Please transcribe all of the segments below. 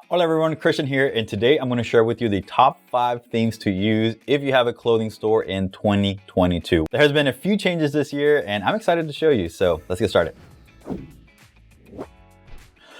Hola everyone, Christian here, and today I'm going to share with you the top 5 themes to use if you have a clothing store in 2022. There has been a few changes this year and I'm excited to show you, so let's get started.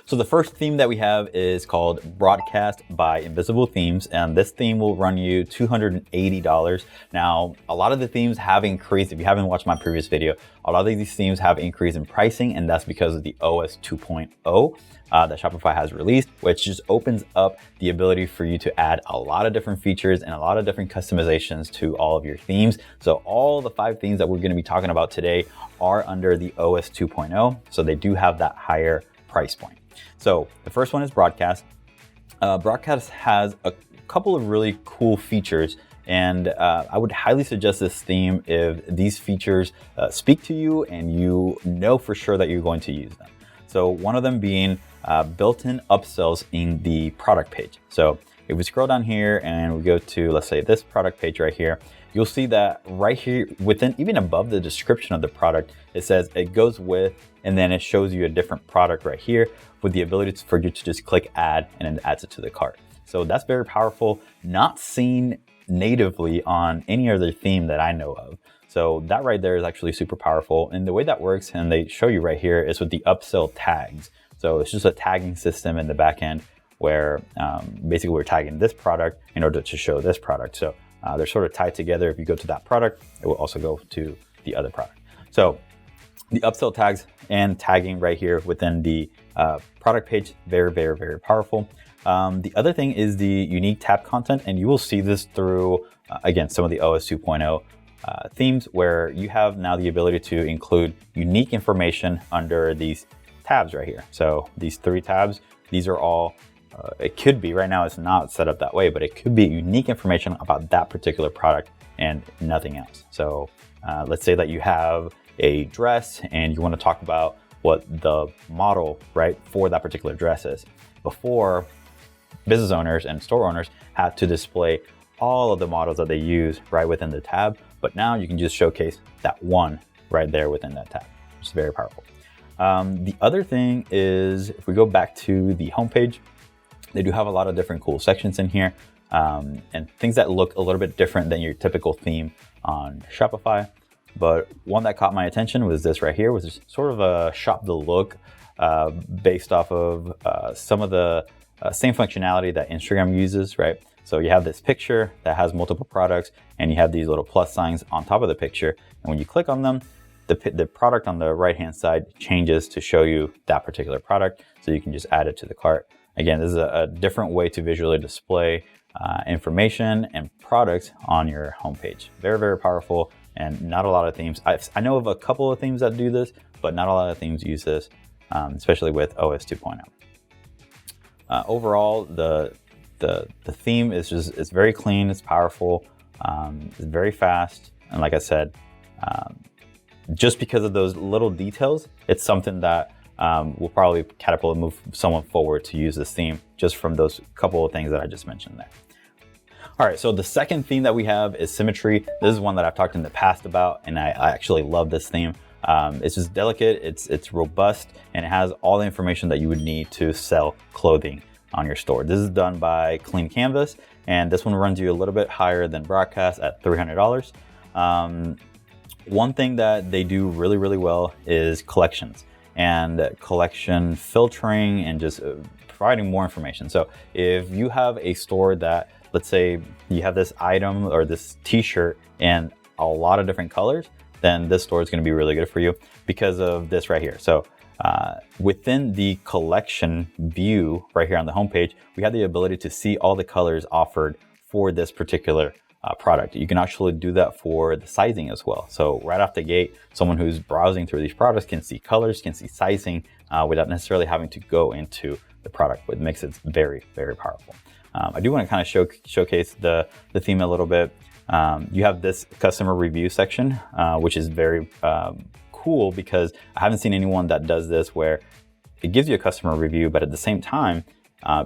So the first theme that we have is called Broadcast by Invisible Themes, and this theme will run you $280. Now, a lot of the themes have increased. If you haven't watched my previous video, a lot of these themes have increased in pricing, and that's because of the OS 2.0 that Shopify has released, which just opens up the ability for you to add a lot of different features and a lot of different customizations to all of your themes. So all the 5 themes that we're going to be talking about today are under the OS 2.0, so they do have that higher price point. So the first one is Broadcast. Broadcast has a couple of really cool features, and I would highly suggest this theme if these features speak to you and you know for sure that you're going to use them. So one of them being built-in upsells in the product page. So if we scroll down here and we go to, let's say, this product page right here, you'll see that right here within, even above the description of the product, it says it goes with, and then it shows you a different product right here with the ability for you to just click add and it adds it to the cart. So that's very powerful, not seen natively on any other theme that I know of. So that right there is actually super powerful. And the way that works, and they show you right here, is with the upsell tags. So it's just a tagging system in the back end where basically we're tagging this product in order to show this product. So they're sort of tied together. If you go to that product, it will also go to the other product. So the upsell tags and tagging right here within the product page, very, very, very powerful. The other thing is the unique tab content, and you will see this through, again, some of the OS 2.0 themes where you have now the ability to include unique information under these tabs right here. So these 3 tabs, these are all, it could be, right now it's not set up that way, but it could be unique information about that particular product and nothing else. So let's say that you have a dress and you want to talk about what the model, right, for that particular dress is. Before, business owners and store owners had to display all of the models that they use right within the tab, but now you can just showcase that one right there within that tab, which is very powerful. The other thing is, if we go back to the homepage, they do have a lot of different cool sections in here and things that look a little bit different than your typical theme on Shopify. But one that caught my attention was this right here, which is sort of a shop the look based off of some of the same functionality that Instagram uses, right? So you have this picture that has multiple products and you have these little plus signs on top of the picture. And when you click on them, the product on the right-hand side changes to show you that particular product. So you can just add it to the cart. Again, this is a different way to visually display information and products on your homepage. Very, very powerful, and not a lot of themes. I know of a couple of themes that do this, but not a lot of themes use this, especially with OS 2.0. Overall, the theme is it's very clean, it's powerful, it's very fast, and like I said, just because of those little details, it's something that will probably catapult and move someone forward to use this theme just from those couple of things that I just mentioned there. All right, so the second theme that we have is Symmetry. This is one that I've talked in the past about, and I actually love this theme. It's just delicate, it's robust, and it has all the information that you would need to sell clothing on your store. This is done by Clean Canvas, and this one runs you a little bit higher than Broadcast at $300. One thing that they do really, really well is collections and collection filtering and just providing more information. So if you have a store that, let's say you have this item or this t-shirt in a lot of different colors, then this store is going to be really good for you because of this right here. So within the collection view right here on the homepage, we have the ability to see all the colors offered for this particular product. You can actually do that for the sizing as well. So right off the gate, someone who's browsing through these products can see colors, can see sizing without necessarily having to go into the product, which makes it very, very powerful. I do want to kind of showcase the theme a little bit. You have this customer review section, which is very cool because I haven't seen anyone that does this where it gives you a customer review, but at the same time,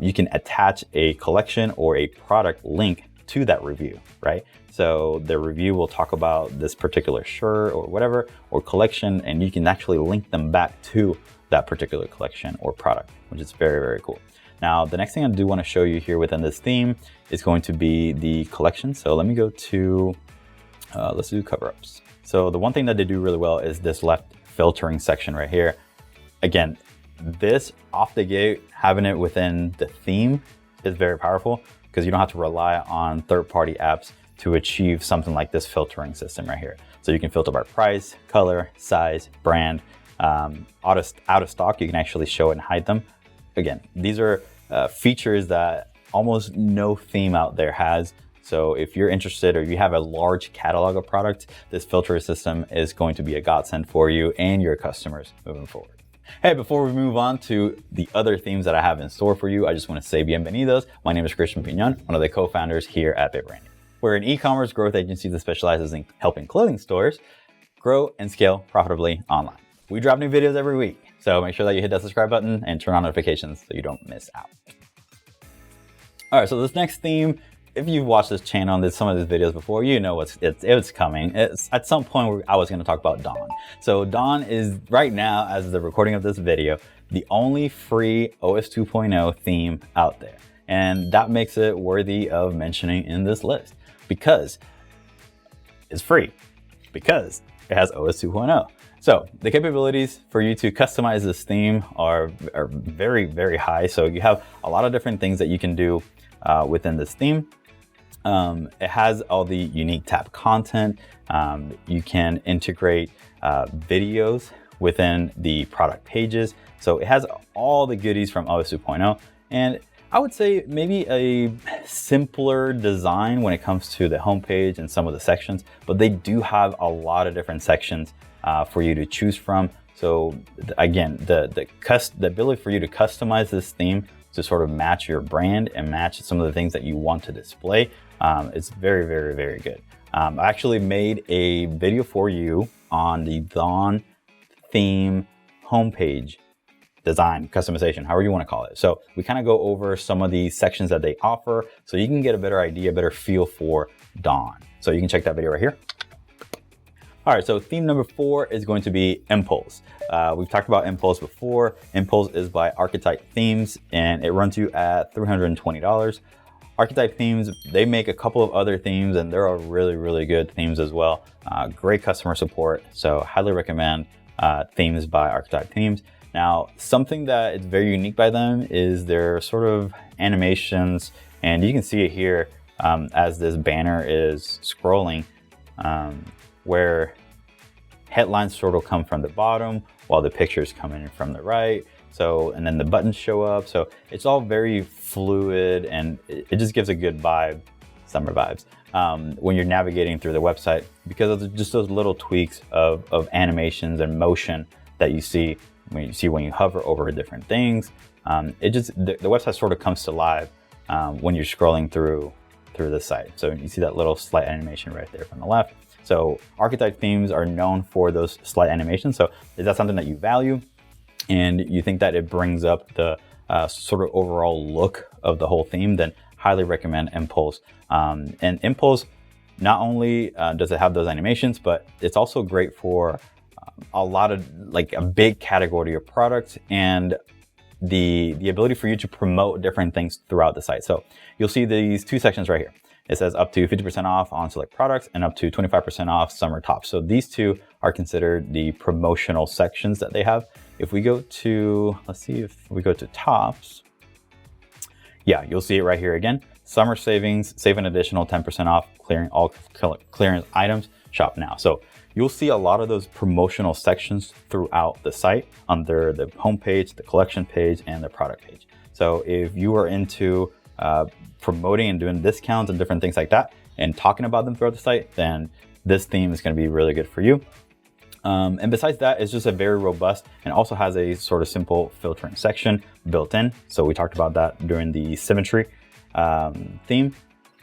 you can attach a collection or a product link to that review, right? So the review will talk about this particular shirt or whatever, or collection, and you can actually link them back to that particular collection or product, which is very, very cool. Now, the next thing I do want to show you here within this theme is going to be the collection. So let me go to, let's do cover ups. So the one thing that they do really well is this left filtering section right here. Again, this off the gate, having it within the theme is very powerful because you don't have to rely on third-party apps to achieve something like this filtering system right here. So you can filter by price, color, size, brand, out of stock. You can actually show it and hide them. Again, these are features that almost no theme out there has. So if you're interested or you have a large catalog of products, this filter system is going to be a godsend for you and your customers moving forward. Hey, before we move on to the other themes that I have in store for you, I just want to say bienvenidos. My name is Christian Piñon, one of the co-founders here at BitBranding. We're an e-commerce growth agency that specializes in helping clothing stores grow and scale profitably online. We drop new videos every week, so make sure that you hit that subscribe button and turn on notifications so you don't miss out. All right, so this next theme, if you've watched this channel and did some of these videos before, you know it's coming. It's at some point I was going to talk about Dawn. So Dawn is right now, as the recording of this video, the only free OS 2.0 theme out there. And that makes it worthy of mentioning in this list because it's free, because it has OS 2.0. So the capabilities for you to customize this theme are very, very high. So you have a lot of different things that you can do within this theme. It has all the unique tab content. You can integrate videos within the product pages. So it has all the goodies from OS 2.0. And I would say maybe a simpler design when it comes to the homepage and some of the sections, but they do have a lot of different sections for you to choose from. So again, the ability for you to customize this theme to sort of match your brand and match some of the things that you want to display. It's very, very, very good. I actually made a video for you on the Dawn theme homepage design, customization, however you want to call it. So we kind of go over some of the sections that they offer so you can get a better idea, better feel for Dawn. So you can check that video right here. All right, so theme number 4 is going to be Impulse. We've talked about Impulse before. Impulse is by Archetype Themes, and it runs you at $320. Archetype Themes, they make a couple of other themes, and they're all really, really good themes as well. Great customer support, so highly recommend themes by Archetype Themes. Now, something that is very unique by them is their sort of animations, and you can see it here as this banner is scrolling, where headlines sort of come from the bottom while the pictures come in from the right. So, and then the buttons show up. So it's all very fluid and it just gives a good vibe, summer vibes, when you're navigating through the website because of just those little tweaks of animations and motion that you see when you hover over different things. The website sort of comes to life when you're scrolling through the site. So you see that little slight animation right there from the left. So Archetype Themes are known for those slight animations. So is that something that you value and you think that it brings up the sort of overall look of the whole theme, then highly recommend Impulse. And Impulse, not only does it have those animations, but it's also great for a lot of like a big category of products and the ability for you to promote different things throughout the site. So you'll see these two sections right here. It says up to 50% off on select products and up to 25% off summer tops. So these two are considered the promotional sections that they have. If we go to, let's see if we go to tops. Yeah, you'll see it right here again. Summer savings, save an additional 10% off, clearing all clearance items, shop now. So you'll see a lot of those promotional sections throughout the site under the homepage, the collection page, and the product page. So if you are into promoting and doing discounts and different things like that and talking about them throughout the site, then this theme is going to be really good for you. And besides that, it's just a very robust and also has a sort of simple filtering section built in. So we talked about that during the Symmetry theme.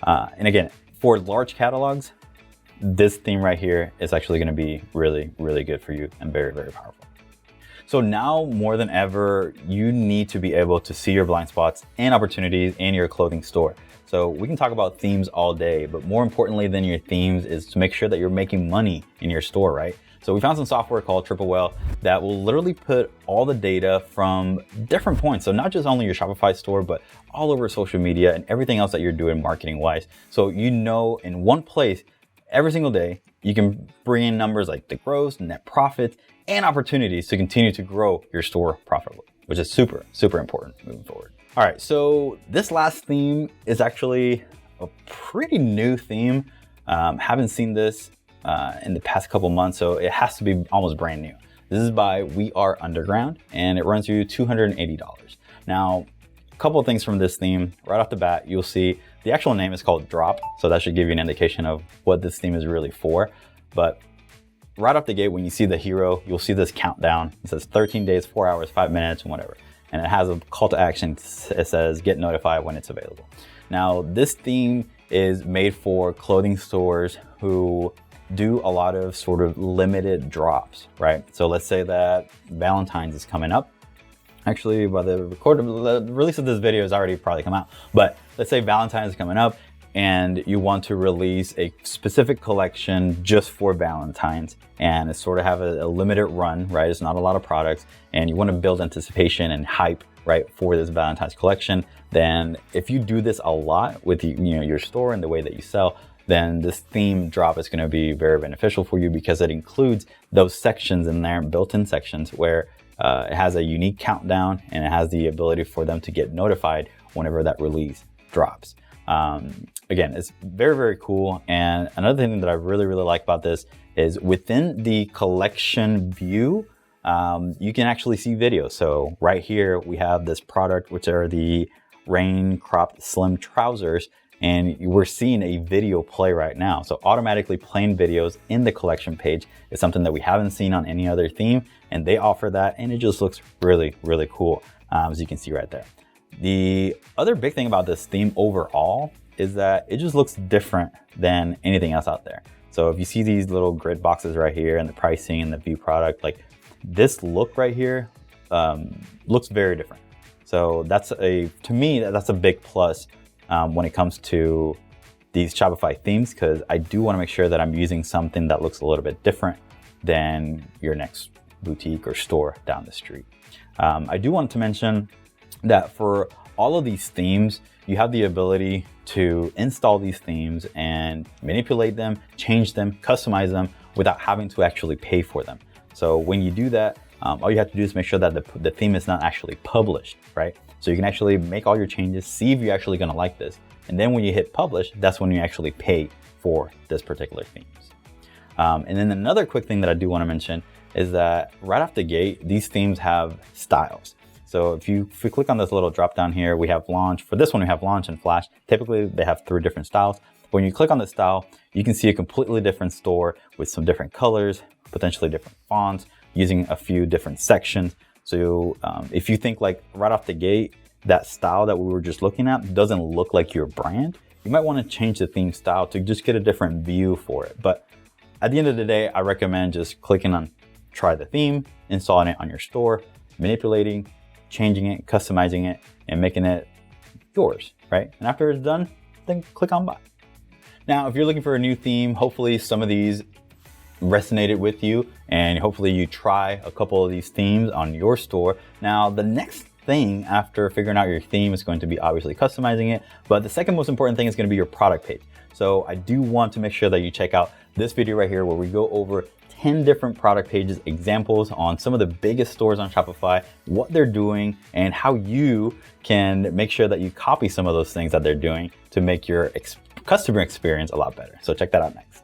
And again, for large catalogs, this theme right here is actually going to be really, really good for you and very, very powerful. So now more than ever, you need to be able to see your blind spots and opportunities in your clothing store. So we can talk about themes all day, but more importantly than your themes is to make sure that you're making money in your store, right? So we found some software called Triple Whale that will literally put all the data from different points. So not just only your Shopify store, but all over social media and everything else that you're doing marketing wise. So you know in one place, every single day, you can bring in numbers like the gross, net profits, and opportunities to continue to grow your store profitably, which is super, super important moving forward. All right, so this last theme is actually a pretty new theme. Haven't seen this in the past couple months, so it has to be almost brand new. This is by We Are Underground, and it runs you $280. Now, a couple of things from this theme. Right off the bat, you'll see the actual name is called Drop, so that should give you an indication of what this theme is really for. But right off the gate, when you see the hero, you'll see this countdown. It says 13 days, 4 hours, 5 minutes, and whatever. And it has a call to action. It says get notified when it's available. Now, this theme is made for clothing stores who do a lot of sort of limited drops, right? So let's say that Valentine's is coming up. Actually, by the release of this video has already probably come out, but let's say Valentine's is coming up and you want to release a specific collection just for Valentine's, and it sort of have a limited run, right? It's not a lot of products, and you want to build anticipation and hype, right, for this Valentine's collection. Then if you do this a lot with your store and the way that you sell, then this theme drop is going to be very beneficial for you because it includes those sections in there, built-in sections where it has a unique countdown and it has the ability for them to get notified whenever that release drops. Again, it's very, very cool. And another thing that I really, really like about this is within the collection view, you can actually see videos. So right here, we have this product, which are the rain cropped slim trousers. And we're seeing a video play right now. So automatically playing videos in the collection page is something that we haven't seen on any other theme. And they offer that. And it just looks really, really cool, as you can see right there. The other big thing about this theme overall is that it just looks different than anything else out there. So if you see these little grid boxes right here and the pricing and the view product, like this look right here looks very different. So to me, that's a big plus when it comes to these Shopify themes, because I do want to make sure that I'm using something that looks a little bit different than your next boutique or store down the street. I do want to mention that for all of these themes, you have the ability to install these themes and manipulate them, change them, customize them without having to actually pay for them. So when you do that, all you have to do is make sure that the theme is not actually published, right? So you can actually make all your changes, see if you're actually gonna like this. And then when you hit publish, that's when you actually pay for this particular themes. And then another quick thing that I do wanna mention is that right off the gate, these themes have styles. So if you click on this little drop down here, we have launch. For this one, we have launch and flash. Typically, they have 3 different styles. When you click on the style, you can see a completely different store with some different colors, potentially different fonts, using a few different sections. So if you think like right off the gate, that style that we were just looking at doesn't look like your brand, you might want to change the theme style to just get a different view for it. But at the end of the day, I recommend just clicking on try the theme, installing it on your store, manipulating, changing it, customizing it, and making it yours, right? And after it's done, then click on buy. Now, if you're looking for a new theme, hopefully some of these resonated with you, and hopefully you try a couple of these themes on your store. Now, the next thing after figuring out your theme is going to be obviously customizing it, but the second most important thing is going to be your product page. So I do want to make sure that you check out this video right here where we go over 10 different product pages, examples on some of the biggest stores on Shopify, what they're doing, and how you can make sure that you copy some of those things that they're doing to make your customer experience a lot better. So check that out next.